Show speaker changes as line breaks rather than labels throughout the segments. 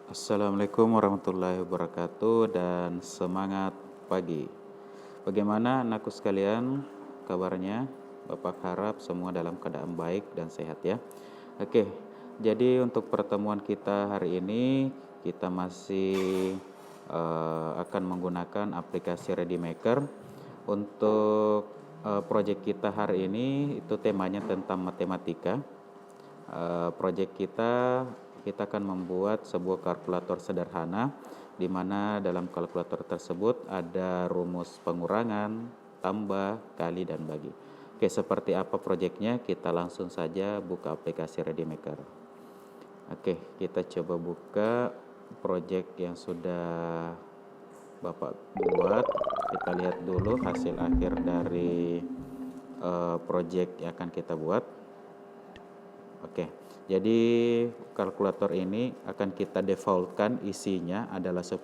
Assalamualaikum warahmatullahi wabarakatuh dan semangat pagi. Bagaimana anakku sekalian kabarnya? Bapak harap semua dalam keadaan baik dan sehat ya. Oke, jadi untuk pertemuan kita hari ini kita masih akan menggunakan aplikasi ReadyMaker. Untuk proyek kita hari ini itu temanya tentang matematika. Proyek kita akan membuat sebuah kalkulator sederhana di mana dalam kalkulator tersebut ada rumus pengurangan, tambah, kali, dan bagi. Oke, seperti apa proyeknya? Kita langsung saja buka aplikasi ReadyMaker. Oke, kita coba buka proyek yang sudah Bapak buat. Kita lihat dulu hasil akhir dari proyek yang akan kita buat. Oke, jadi kalkulator ini akan kita defaultkan isinya adalah 10,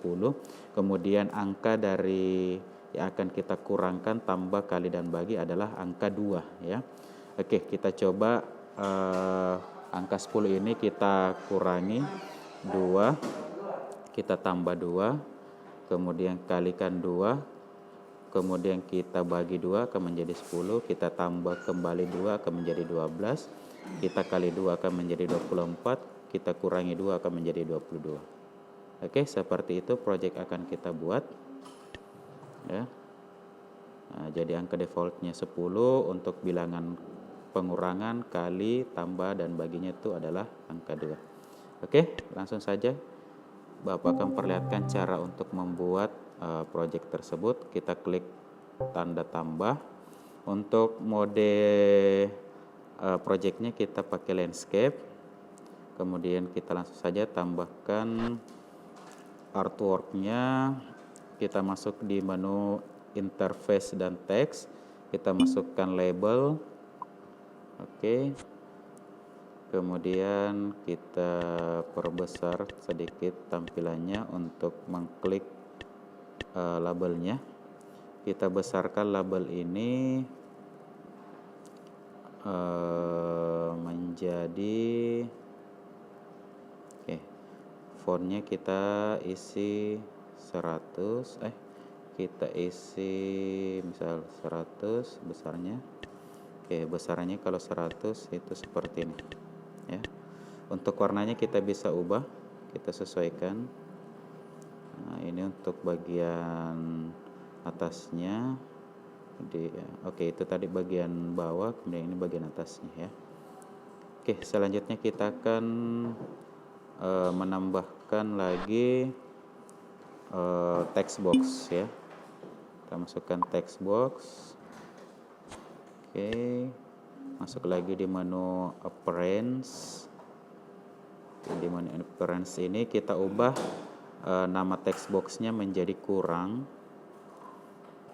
kemudian angka dari yang akan kita kurangkan, tambah, kali, dan bagi adalah angka 2 ya. Oke, kita coba angka 10 ini kita kurangi 2, kita tambah 2, kemudian kalikan 2, kemudian kita bagi 2 akan menjadi 10, kita tambah kembali 2 akan menjadi 12, kita kali 2 akan menjadi 24, kita kurangi 2 akan menjadi 22. Oke, seperti itu proyek akan kita buat ya. Nah, jadi angka defaultnya 10, untuk bilangan pengurangan, kali, tambah, dan baginya itu adalah angka 2. Oke, langsung saja Bapak akan perlihatkan cara untuk membuat proyek tersebut. Kita klik tanda tambah. Untuk mode proyeknya kita pakai landscape. Kemudian kita langsung saja tambahkan artworknya. Kita masuk di menu interface dan teks. Kita masukkan label. Oke. Kemudian kita perbesar sedikit tampilannya untuk mengklik labelnya. Kita besarkan label ini menjadi fontnya kita isi 100, kita isi misal 100 besarnya. Oke, besarnya kalau 100 itu seperti ini ya. Untuk warnanya kita bisa ubah, kita sesuaikan. Nah, ini untuk bagian atasnya. Oke, itu tadi bagian bawah, kemudian ini bagian atasnya ya. Oke, selanjutnya kita akan menambahkan lagi text box ya. Kita masukkan text box. Oke, masuk lagi di menu appearance. Di menu appearance ini kita ubah nama text boxnya menjadi kurang.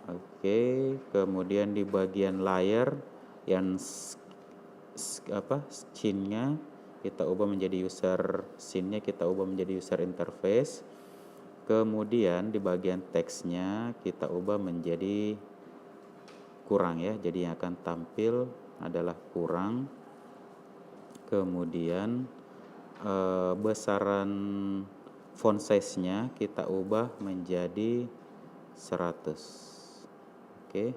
Oke, kemudian di bagian layar yang scene-nya kita ubah menjadi user scene-nya kita ubah menjadi user interface. Kemudian di bagian teksnya kita ubah menjadi kurang ya. Jadi yang akan tampil adalah kurang. Kemudian besaran font size-nya kita ubah menjadi 100. Oke,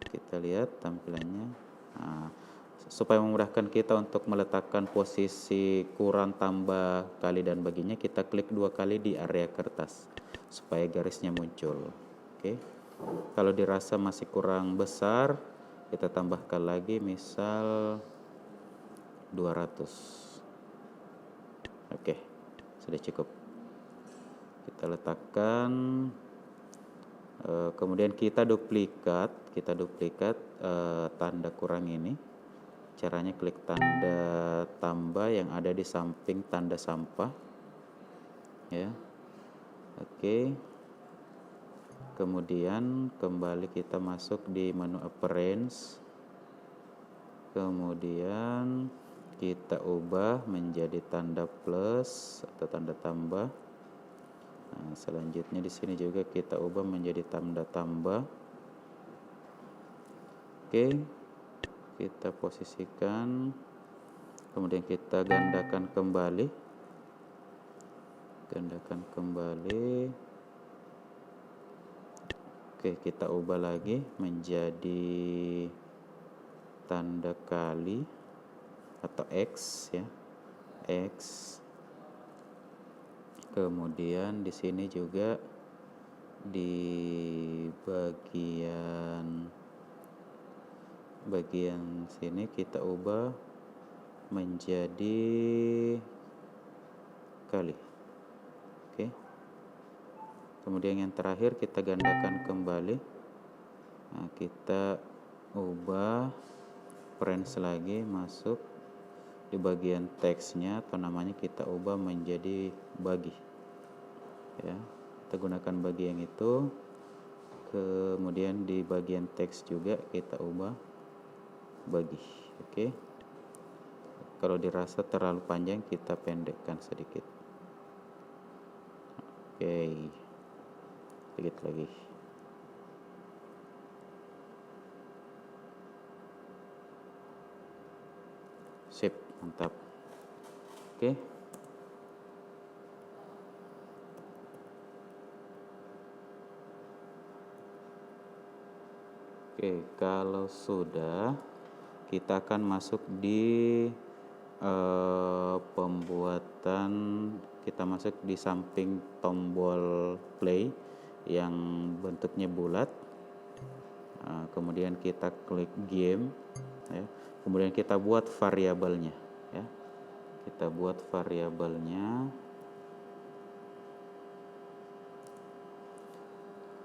kita lihat tampilannya. Nah, supaya memudahkan kita untuk meletakkan posisi kurang, tambah, kali, dan baginya, kita klik 2 kali di area kertas supaya garisnya muncul. Oke, kalau dirasa masih kurang besar, kita tambahkan lagi misal 200. Oke, sudah cukup. Kita letakkan. Kemudian kita duplikat tanda kurang ini. Caranya klik tanda tambah yang ada di samping tanda sampah ya. Oke, kemudian kembali kita masuk di menu appearance, kemudian kita ubah menjadi tanda plus atau tanda tambah. Nah, selanjutnya di sini juga kita ubah menjadi tanda tambah. Oke, kita posisikan, kemudian kita gandakan kembali. gandakan kembali. Oke, kita ubah lagi menjadi tanda kali atau X ya, X. Kemudian di sini juga di bagian sini kita ubah menjadi kali. Oke. Kemudian yang terakhir kita gandakan kembali. Nah, kita ubah friends lagi, masuk di bagian teksnya atau namanya kita ubah menjadi bagi. Ya, kita gunakan bagi yang itu. Kemudian di bagian teks juga kita ubah bagi. Oke. Kalau dirasa terlalu panjang kita pendekkan sedikit. Oke. Sedikit lagi. Sip, mantap. Oke. Oke, kalau sudah, kita akan masuk di pembuatan. Kita masuk di samping tombol play yang bentuknya bulat. Kemudian kita klik game, ya. Kemudian kita buat variabelnya, ya. Kita buat variabelnya.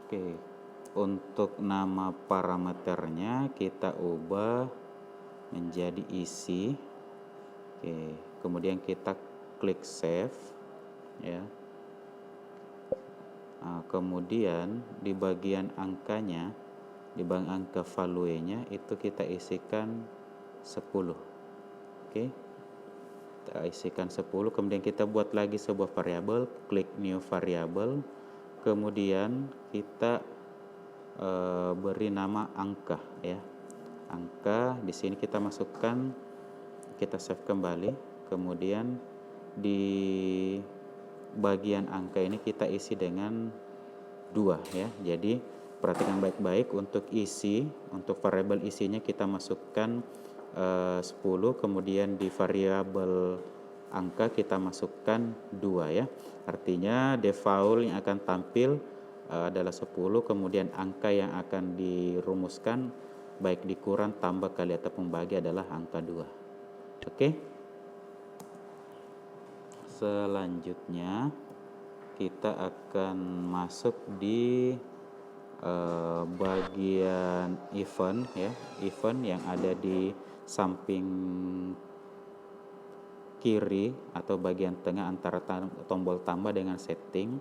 Oke, untuk nama parameternya kita ubah menjadi isi. Oke, kemudian kita klik save, ya. Kemudian di bagian angkanya, di bagian angka value-nya itu kita isikan 10. Oke. Kita isikan 10, kemudian kita buat lagi sebuah variabel, klik new variable. Kemudian kita beri nama angka, ya. Angka di sini kita masukkan, kita save kembali. Kemudian di bagian angka ini kita isi dengan 2, ya. Jadi perhatikan baik-baik untuk isi, untuk variabel isinya kita masukkan 10, kemudian di variabel angka kita masukkan 2, ya. Artinya default yang akan tampil adalah 10, kemudian angka yang akan dirumuskan baik dikurang, tambah, kali atau pembagi adalah angka 2. Oke. Selanjutnya kita akan masuk di bagian event, ya. Event yang ada di samping kiri atau bagian tengah antara tombol tambah dengan setting,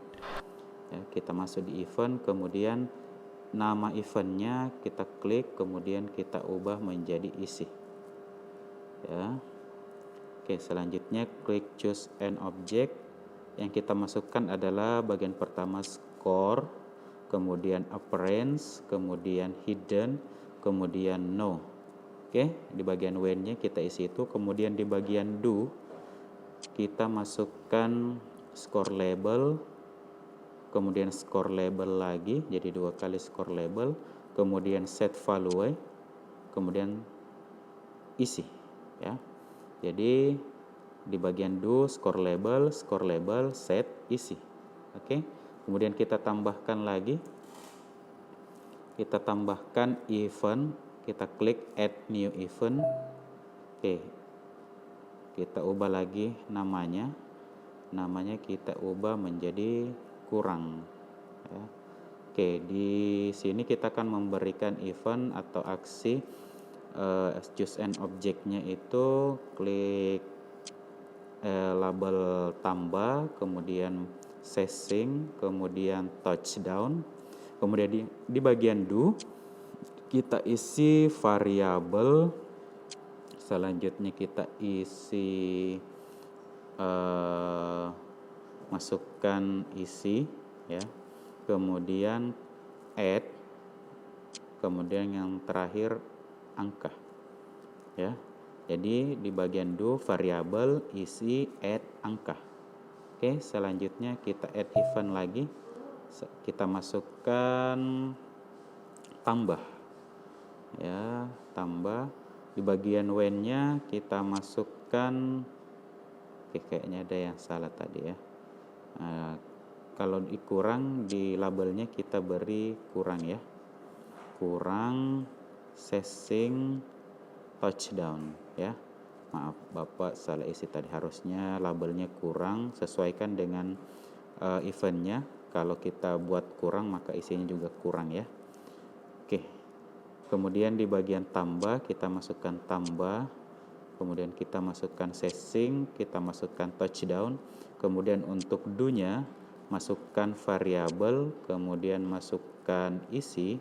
ya. Kita masuk di event, kemudian nama eventnya kita klik, kemudian kita ubah menjadi isi, ya. Oke, selanjutnya klik choose an object. Yang kita masukkan adalah bagian pertama score, kemudian appearance, kemudian hidden, kemudian no. Oke, di bagian when-nya kita isi itu. Kemudian di bagian do kita masukkan score label, kemudian score label lagi, jadi 2 kali score label, kemudian set value, kemudian isi, ya. Jadi di bagian do score label, set, isi. Oke. Kemudian kita tambahkan lagi. Kita tambahkan event, kita klik add new event. Oke. Kita ubah lagi namanya. Namanya kita ubah menjadi kurang, ya. Oke, di sini kita akan memberikan event atau aksi choose an object-nya itu klik label tambah, kemudian sesing, kemudian touchdown. Kemudian di bagian do kita isi variabel. Selanjutnya kita isi masukkan isi, ya. Kemudian add, kemudian yang terakhir angka, ya. Jadi di bagian do variabel, isi, add, angka. Oke. Oke, selanjutnya kita add event lagi. Kita masukkan tambah, ya, tambah. Di bagian when-nya kita masukkan, oke, kayaknya ada yang salah tadi ya. Kalau dikurang, di labelnya kita beri kurang ya, kurang sesing touchdown ya. Maaf Bapak salah isi tadi, harusnya labelnya kurang, sesuaikan dengan eventnya. Kalau kita buat kurang maka isinya juga kurang ya. Oke, kemudian di bagian tambah kita masukkan tambah, kemudian kita masukkan sesing, kita masukkan touchdown, kemudian untuk do-nya masukkan variabel, kemudian masukkan isi,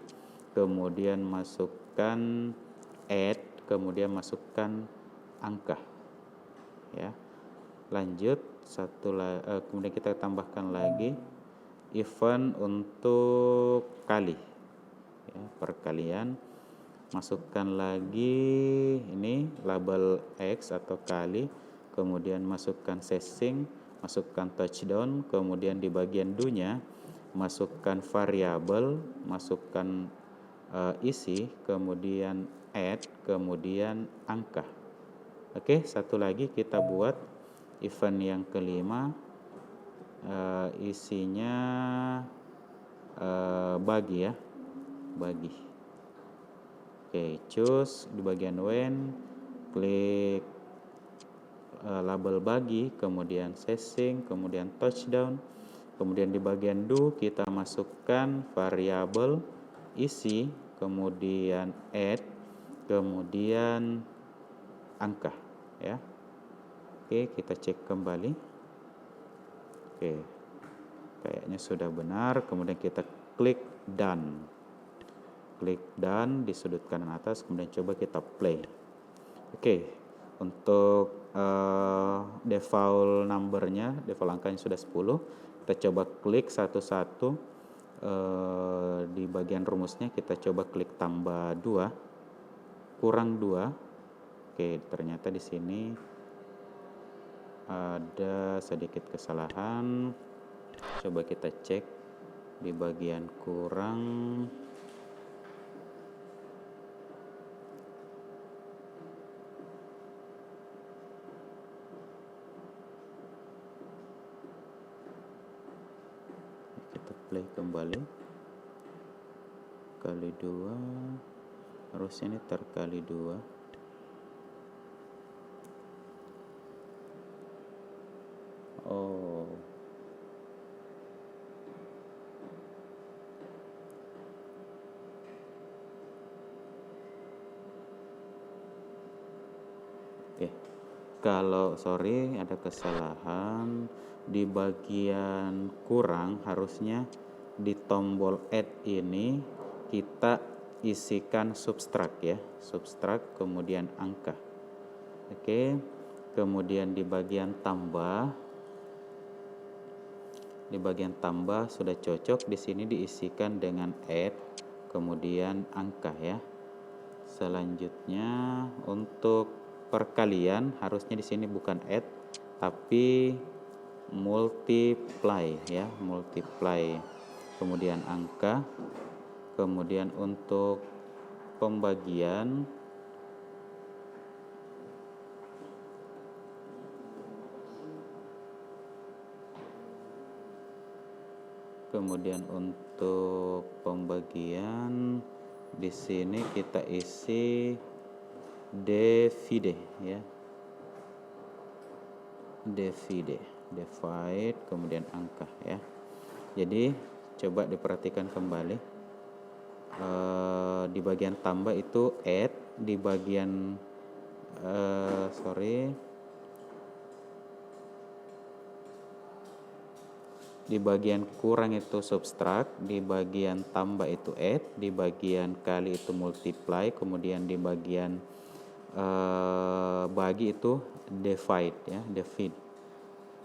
kemudian masukkan add, kemudian masukkan angka ya. Lanjut kemudian kita tambahkan lagi event untuk kali ya, perkalian. Masukkan lagi ini label X atau kali, kemudian masukkan sesing, masukkan touchdown, kemudian di bagian do-nya masukkan variabel, masukkan isi, kemudian add, kemudian angka. Oke, satu lagi kita buat event yang kelima, isinya bagi ya, bagi. Oke, choose di bagian when, klik label bagi, kemudian sesing, kemudian touchdown, kemudian di bagian do kita masukkan variabel isi, kemudian add, kemudian angka ya. Oke, kita cek kembali. Oke, kayaknya sudah benar. Kemudian kita klik done. Klik done di sudut kanan atas, kemudian coba kita play. Oke, untuk default numbernya, default angkanya sudah 10. Kita coba klik satu-satu. Di bagian rumusnya kita coba klik tambah 2, kurang 2. Oke, ternyata di sini ada sedikit kesalahan. Coba kita cek di bagian kurang. Kita play kembali. Kali 2, harusnya ini terkali 2. Oh, oke. Kalau ada kesalahan di bagian kurang, harusnya di tombol add ini kita isikan subtract ya, subtract kemudian angka. Oke, kemudian di bagian tambah, sudah cocok. Di sini diisikan dengan add kemudian angka ya. Selanjutnya untuk perkalian, harusnya di sini bukan add tapi multiply ya, multiply kemudian angka. Kemudian untuk pembagian, di sini kita isi divide ya, divide kemudian angka ya. Jadi coba diperhatikan kembali, di bagian tambah itu add, di bagian di bagian kurang itu subtract, di bagian tambah itu add, di bagian kali itu multiply, kemudian di bagian bagi itu divide ya, divide.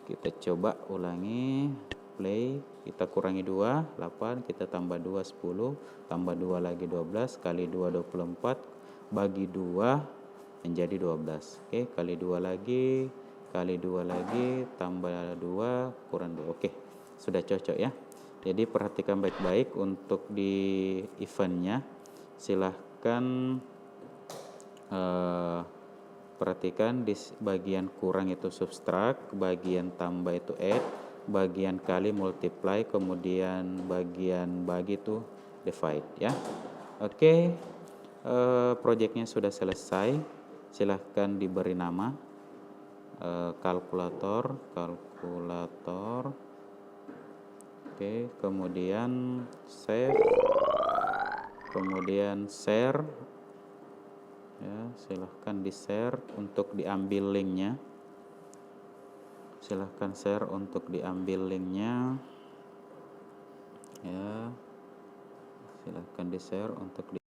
Kita coba ulangi, play. Kita kurangi 2, 8, kita tambah 2, 10, tambah 2 lagi 12, kali 2 24, bagi 2 menjadi 12. Oke, kali 2 lagi kali 2 lagi tambah 2 kurang 2. Oke, sudah cocok ya. Jadi perhatikan baik-baik untuk di eventnya. Silahkan perhatikan di bagian kurang itu subtract, bagian tambah itu add, bagian kali multiply, kemudian bagian bagi itu divide ya. Oke, proyeknya sudah selesai. Silahkan diberi nama kalkulator. Oke, kemudian save, kemudian share ya. Silahkan di share untuk diambil linknya. Silahkan share untuk diambil linknya ya. Silahkan di share untuk